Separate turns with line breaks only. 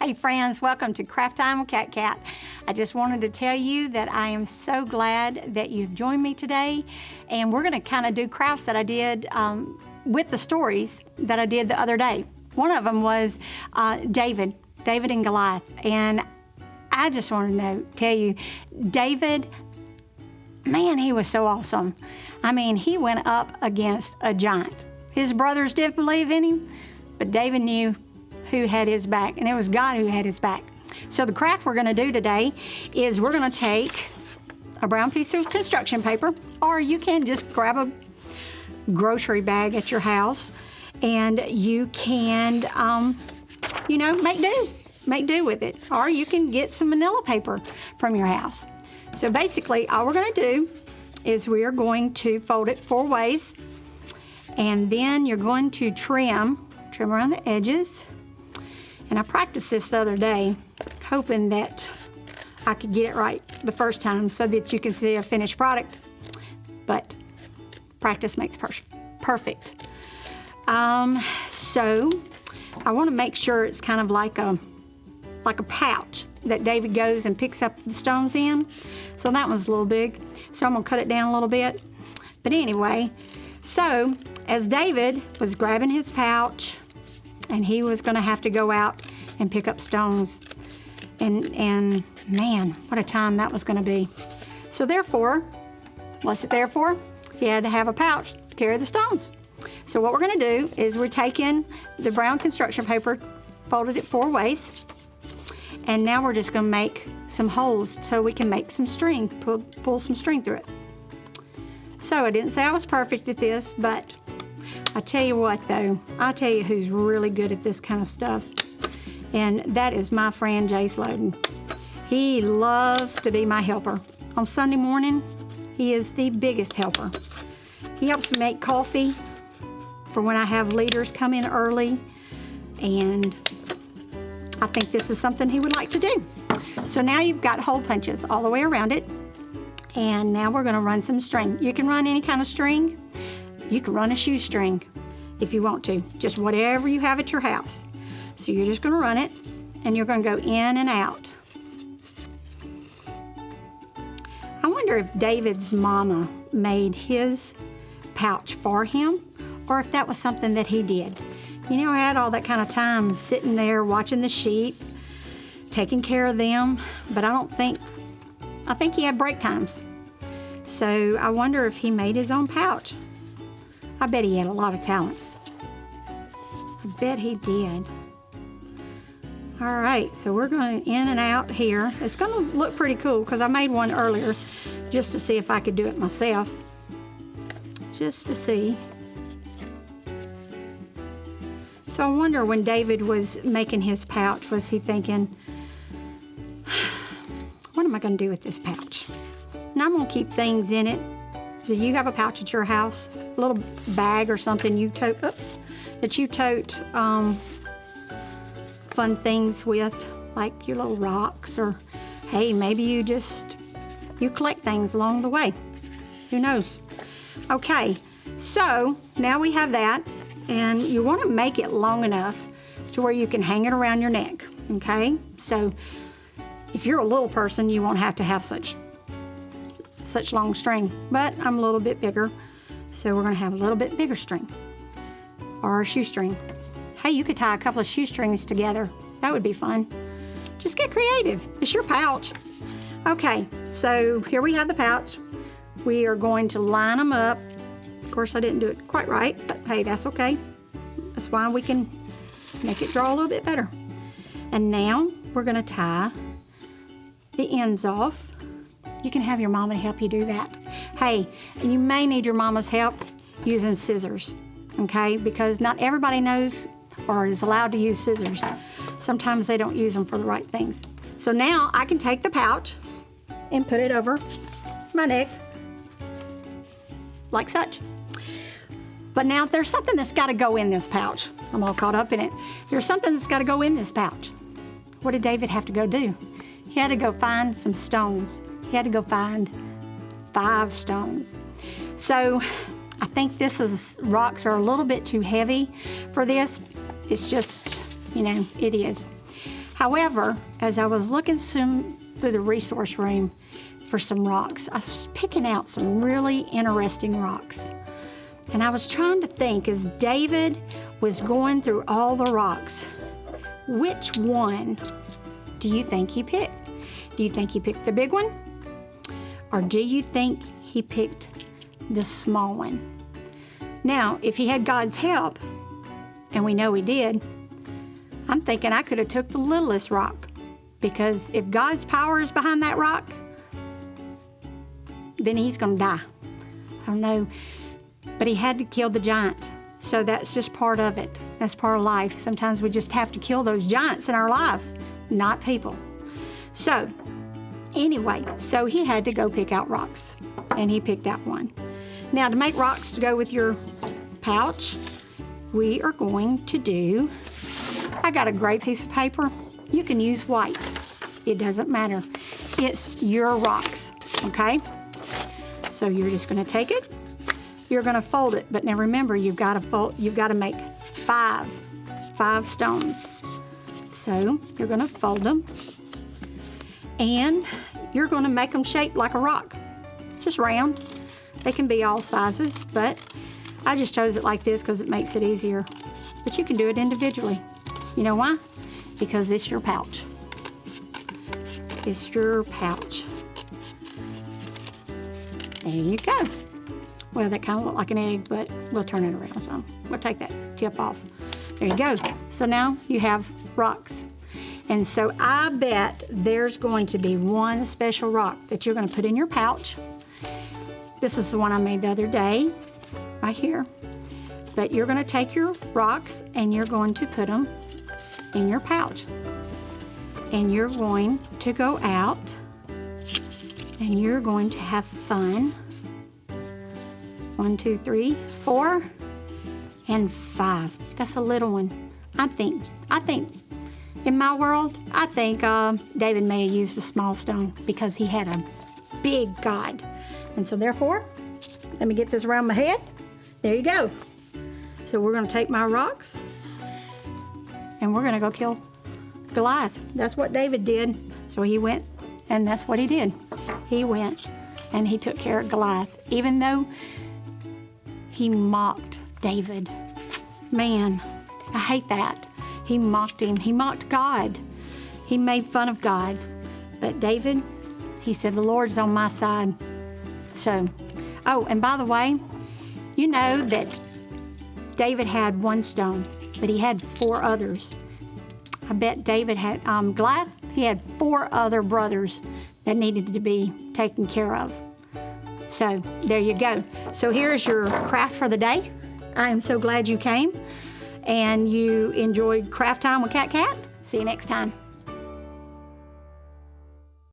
Hey friends, welcome to Craft Time with KatKat. I just wanted to tell you that I am so glad that you've joined me today, and we're going to kind of do crafts that I did with the stories that I did the other day. One of them was David and Goliath, and I just want to tell you, David, man, he was so awesome. I mean, he went up against a giant. His brothers didn't believe in him, but David knew who had his back, and it was God who had his back. So the craft we're going to do today is we're going to take a brown piece of construction paper, or you can just grab a grocery bag at your house, and you can, make do with it. Or you can get some manila paper from your house. So basically, all we're going to do is we are going to fold it 4 ways, and then you're going to trim around the edges. And I practiced this the other day, hoping that I could get it right the first time so that you can see a finished product. But practice makes perfect. So I want to make sure it's kind of like a pouch that David goes and picks up the stones in. So that one's a little big. So I'm going to cut it down a little bit. But anyway, so as David was grabbing his pouch, and he was going to have to go out and pick up stones. And man, what a time that was going to be. So therefore, what's it there for? He had to have a pouch to carry the stones. So what we're going to do is we're taking the brown construction paper, folded it 4 ways, and now we're just going to make some holes so we can make some string, pull some string through it. So I didn't say I was perfect at this, but I tell you what though, I'll tell you who's really good at this kind of stuff, and that is my friend Jay Sloden. He loves to be my helper. On Sunday morning, he is the biggest helper. He helps me make coffee for when I have leaders come in early, and I think this is something he would like to do. So now you've got hole punches all the way around it, and now we're going to run some string. You can run any kind of string. You can run a shoestring if you want to, just whatever you have at your house. So you're just going to run it, and you're going to go in and out. I wonder if David's mama made his pouch for him, or if that was something that he did. You know, I had all that kind of time sitting there watching the sheep, taking care of them, but I think he had break times. So I wonder if he made his own pouch. I bet he had a lot of talents. I bet he did. All right, so we're going in and out here. It's going to look pretty cool because I made one earlier just to see if I could do it myself. Just to see. So I wonder when David was making his pouch, was he thinking, what am I going to do with this pouch? And I'm going to keep things in it. Do you have a pouch at your house? A little bag or something you tote, that you tote fun things with, like your little rocks, or hey, maybe you collect things along the way. Who knows? Okay, so now we have that, and you want to make it long enough to where you can hang it around your neck, okay? So if you're a little person, you won't have to have such long string, but I'm a little bit bigger, so we're going to have a little bit bigger string, or a shoestring. Hey, you could tie a couple of shoestrings together. That would be fun. Just get creative. It's your pouch. Okay, so here we have the pouch. We are going to line them up. Of course, I didn't do it quite right, but hey, that's okay. That's why we can make it draw a little bit better. And now we're going to tie the ends off. You can have your mama help you do that. Hey, you may need your mama's help using scissors, okay? Because not everybody knows or is allowed to use scissors. Sometimes they don't use them for the right things. So now I can take the pouch and put it over my neck, like such. But now there's something that's got to go in this pouch. I'm all caught up in it. There's something that's got to go in this pouch. What did David have to go do? He had to go find some stones. He had to go find 5 stones. So I think rocks are a little bit too heavy for this. It's just, it is. However, as I was looking through the resource room for some rocks, I was picking out some really interesting rocks. And I was trying to think, as David was going through all the rocks, which one do you think he picked? Do you think he picked the big one? Or do you think he picked the small one? Now, if he had God's help, and we know he did, I'm thinking I could have took the littlest rock, because if God's power is behind that rock, then he's going to die. I don't know, but he had to kill the giant. So that's just part of it. That's part of life. Sometimes we just have to kill those giants in our lives, not people. So anyway, so he had to go pick out rocks, and he picked out one. Now, to make rocks to go with your pouch, we are going to do, I got a gray piece of paper. You can use white. It doesn't matter. It's your rocks, okay? So you're just going to take it. You're going to fold it, but now remember, you've got to make five stones. So you're going to fold them, and you're going to make them shaped like a rock, just round. They can be all sizes, but I just chose it like this because it makes it easier. But you can do it individually. You know why? Because it's your pouch. It's your pouch. There you go. Well, that kind of looked like an egg, but we'll turn it around some. We'll take that tip off. There you go. So now you have rocks. And so I bet there's going to be one special rock that you're going to put in your pouch. This is the one I made the other day, right here. But you're going to take your rocks and you're going to put them in your pouch. And you're going to go out and you're going to have fun. 1, 2, 3, 4, and 5. That's a little one. I think in my world, I think David may have used a small stone because he had a big God. And so therefore, let me get this around my head. There you go. So we're going to take my rocks and we're going to go kill Goliath. That's what David did. So he went, and that's what he did. He went and he took care of Goliath, even though he mocked David. Man, I hate that. He mocked him. He mocked God. He made fun of God. But David, he said, the Lord's on my side. So, oh, and by the way, you know that David had one stone, but he had 4 others. I bet David had, Goliath, he had 4 other brothers that needed to be taken care of. So there you go. So here's your craft for the day. I am so glad you came and you enjoyed craft time with KatKat. See you next time.